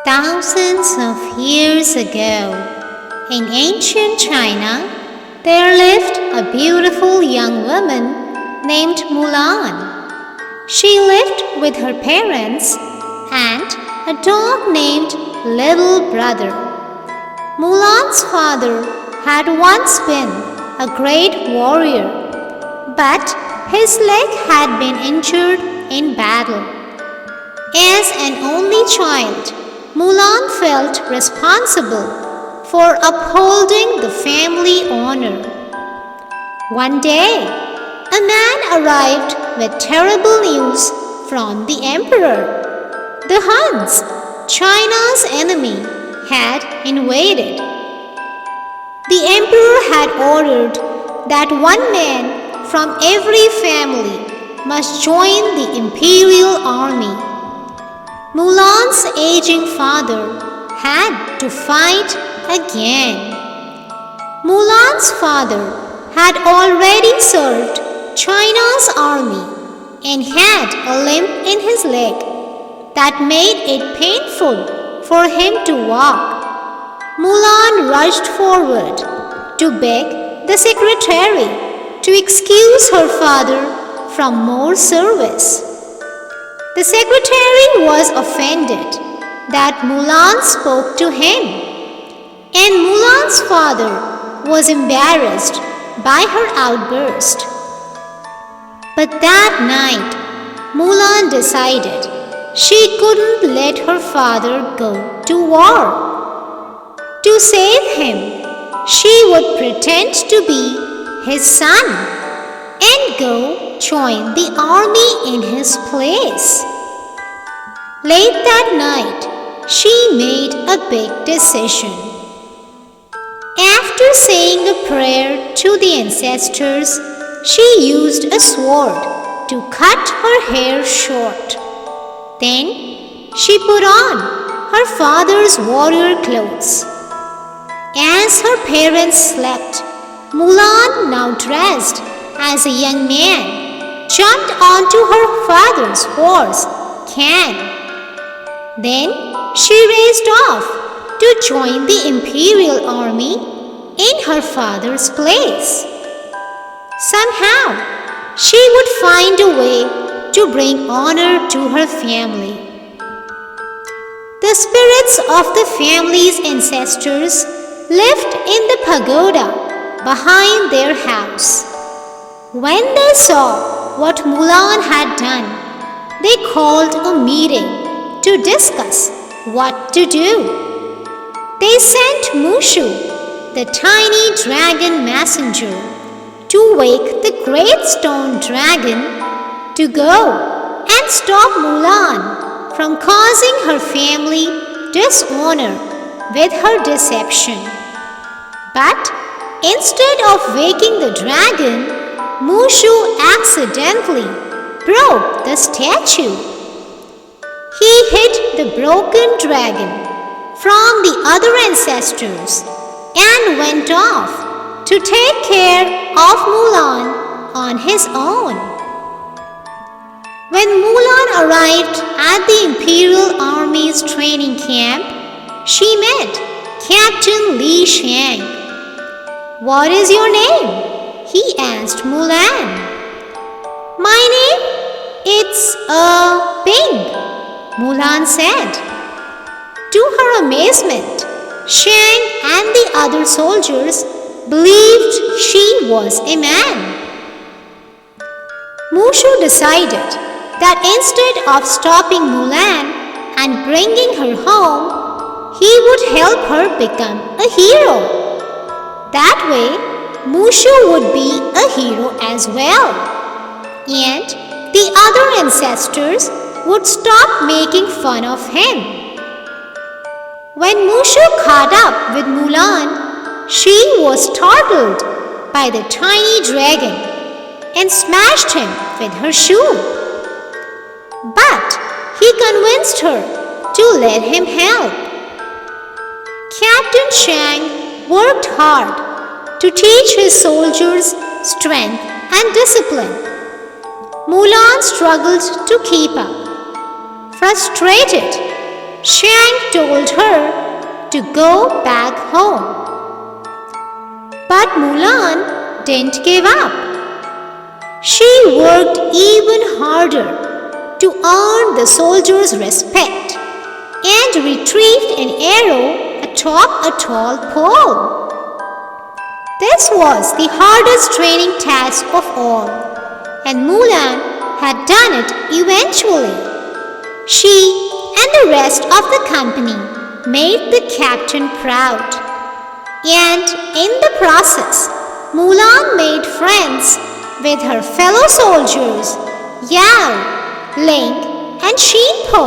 Thousands of years ago, in ancient China, there lived a beautiful young woman named Mulan. She lived with her parents and a dog named Little Brother. Mulan's father had once been a great warrior, but his leg had been injured in battle. As an only child, Mulan felt responsible for upholding the family honor. One day, a man arrived with terrible news from the emperor. The Huns, China's enemy, had invaded. The emperor had ordered that one man from every family must join the imperial army. Mulan's aging father had to fight again. Mulan's father had already served China's army and had a limp in his leg that made it painful for him to walk. Mulan rushed forward to beg the secretary to excuse her father from more service. The secretary was offended that Mulan spoke to him, and Mulan's father was embarrassed by her outburst. But that night, Mulan decided she couldn't let her father go to war. To save him, she would pretend to be his son and go join the army in his place. Late that night, she made a big decision. After saying a prayer to the ancestors, she used a sword to cut her hair short. Then she put on her father's warrior clothes. As her parents slept, Mulan, now dressed as a young man, jumped onto her father's horse, Can. Then she raced off to join the imperial army in her father's place. Somehow, she would find a way to bring honor to her family. The spirits of the family's ancestors lived in the pagoda behind their house. When they saw what Mulan had done, they called a meeting to discuss what to do. They sent Mushu, the tiny dragon messenger, to wake the great stone dragon to go and stop Mulan from causing her family dishonor with her deception. But instead of waking the dragon, Mushu accidentally broke the statue. He hid the broken dragon from the other ancestors and went off to take care of Mulan on his own. When Mulan arrived at the Imperial Army's training camp, she met Captain Li Shang. "What is your name?" he asked Mulan. "My name? It's Ping," Mulan said. To her amazement, Shang and the other soldiers believed she was a man. Mushu decided that instead of stopping Mulan and bringing her home, he would help her become a hero. That way, Mushu would be a hero as well, and the other ancestors would stop making fun of him. When Mushu caught up with Mulan, she was startled by the tiny dragon and smashed him with her shoe. But he convinced her to let him help. Captain Shang worked hard to teach his soldiers strength and discipline. Mulan struggled to keep up. Frustrated, Shang told her to go back home. But Mulan didn't give up. She worked even harder to earn the soldiers' respect and retrieved an arrow atop a tall pole. This was the hardest training task of all, and Mulan had done it eventually. She and the rest of the company made the captain proud. And in the process, Mulan made friends with her fellow soldiers, Yao, Ling, and Xinpo.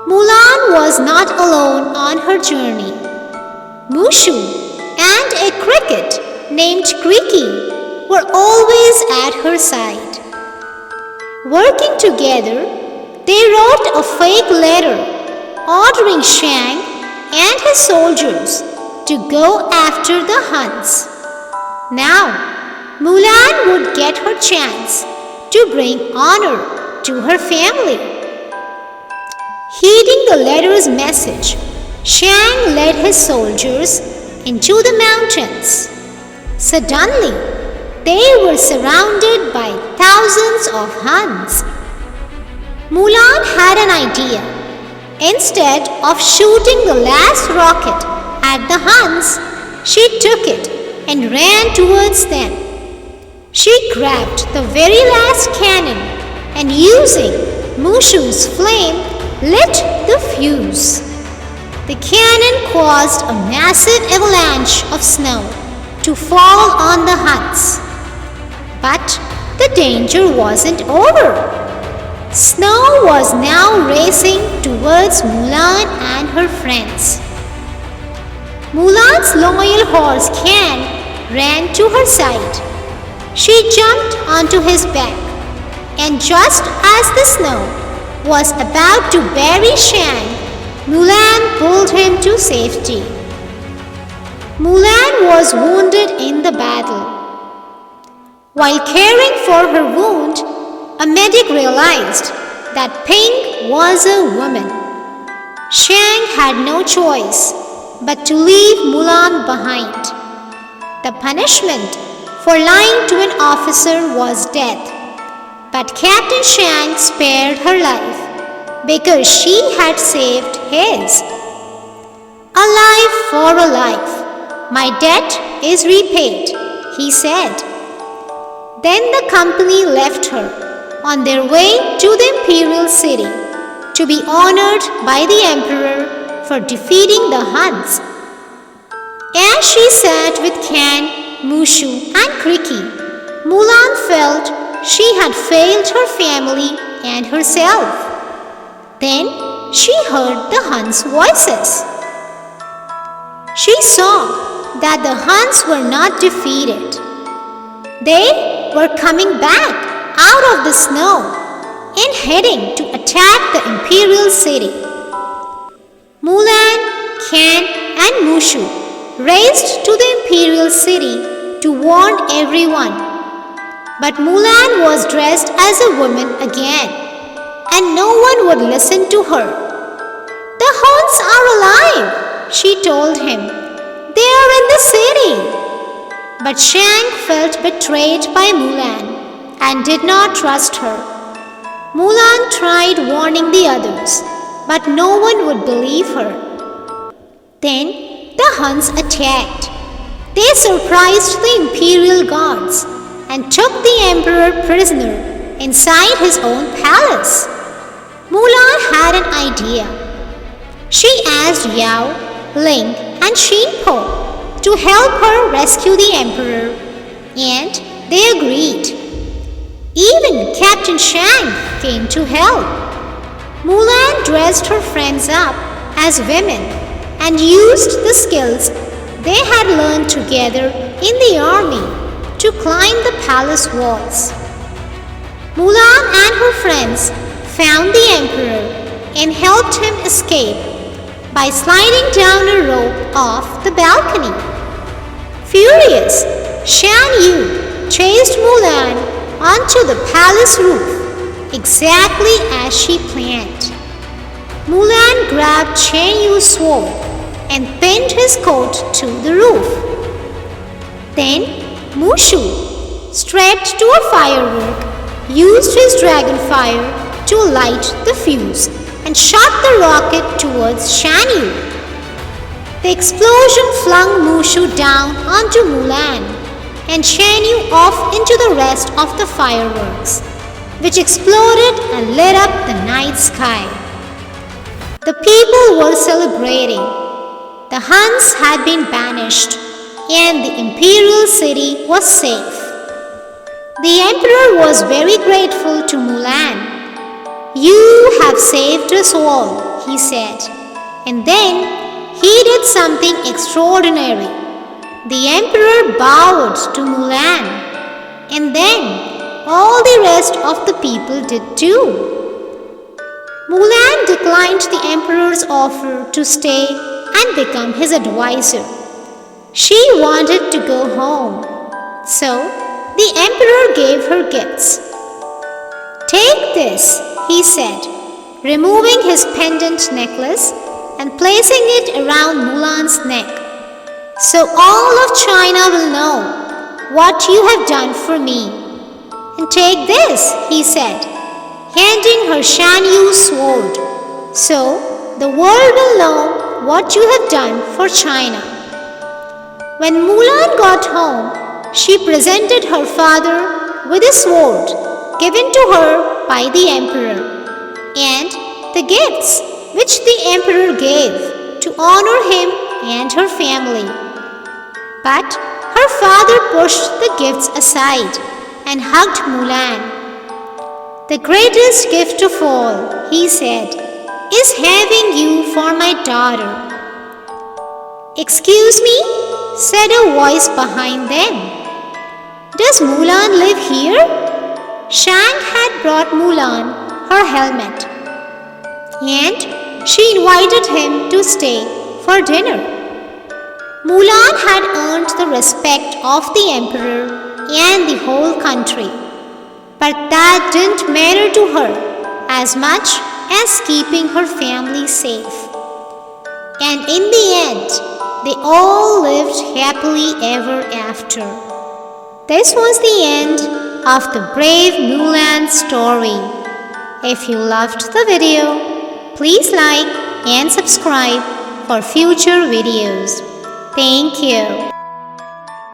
Mulan was not alone on her journey. Mushu and a cricket named Creaky were always at her side. Working together, they wrote a fake letter ordering Shang and his soldiers to go after the Huns. Now, Mulan would get her chance to bring honor to her family. Heeding the letter's message, Shang led his soldiers into the mountains. Suddenly, they were surrounded by thousands of Huns. Mulan had an idea. Instead of shooting the last rocket at the Huns, she took it and ran towards them. She grabbed the very last cannon and using Mushu's flame lit the fuse. The cannon caused a massive avalanche of snow to fall on the Huns. But the danger wasn't over. Snow was now racing towards Mulan and her friends. Mulan's loyal horse Can ran to her side. She jumped onto his back, and just as the snow was about to bury Shang, Mulan pulled him to safety. Mulan was wounded in the battle. While caring for her wound, a medic realized that Pink was a woman. Shang had no choice but to leave Mulan behind. The punishment for lying to an officer was death, but Captain Shang spared her life because she had saved his. A life for a life. My debt is repaid, he said. Then the company left her on their way to the imperial city to be honored by the emperor for defeating the Huns. As she sat with Can, Mushu, and Creaky, Mulan felt she had failed her family and herself. Then she heard the Huns' voices. She saw that the Huns were not defeated. They were coming back out of the snow and heading to attack the imperial city. Mulan, Can, and Mushu raced to the imperial city to warn everyone. But Mulan was dressed as a woman again, and no one would listen to her. The Huns are alive, she told him. They are in the city. But Shang felt betrayed by Mulan and did not trust her. Mulan tried warning the others, but no one would believe her. Then the Huns attacked. They surprised the imperial guards and took the emperor prisoner inside his own palace. Mulan had an idea. She asked Yao, Ling, and Xinpo to help her rescue the emperor, and they agreed. Even Captain Shang came to help. Mulan dressed her friends up as women and used the skills they had learned together in the army to climb the palace walls. Mulan and her friends found the emperor and helped him escape by sliding down a rope off the balcony. Furious, Shan Yu chased Mulan onto the palace roof exactly as she planned. Mulan grabbed Chen Yu's sword and pinned his coat to the roof. Then Mushu, strapped to a firework, used his dragon fire to light the fuse and shot the rocket towards Shan Yu. The explosion flung Mushu down onto Mulan and Shan Yu off into the rest of the fireworks, which exploded and lit up the night sky. The people were celebrating. The Huns had been banished and the imperial city was safe. The emperor was very grateful to Mulan. "You have saved us all," he said. And then he did something extraordinary. The emperor bowed to Mulan. And then all the rest of the people did too. Mulan declined the emperor's offer to stay and become his advisor. She wanted to go home. So the emperor gave her gifts. "Take this," he said, removing his pendant necklace and placing it around Mulan's neck. "So all of China will know what you have done for me. And take this," he said, handing her Shan Yu's sword. "So the world will know what you have done for China." When Mulan got home, she presented her father with a sword given to her by the emperor and the gifts which the emperor gave to honor him and her family. But her father pushed the gifts aside and hugged Mulan. "The greatest gift of all," he said, "is having you for my daughter." "Excuse me?" said a voice behind them. "Does Mulan live here?" Shang had brought Mulan her helmet, and she invited him to stay for dinner. Mulan had earned the respect of the emperor and the whole country, but that didn't matter to her as much as keeping her family safe. And in the end, they all lived happily ever after. This was the end of the brave Mulan story. If you loved the video, please like and subscribe for future videos. Thank you.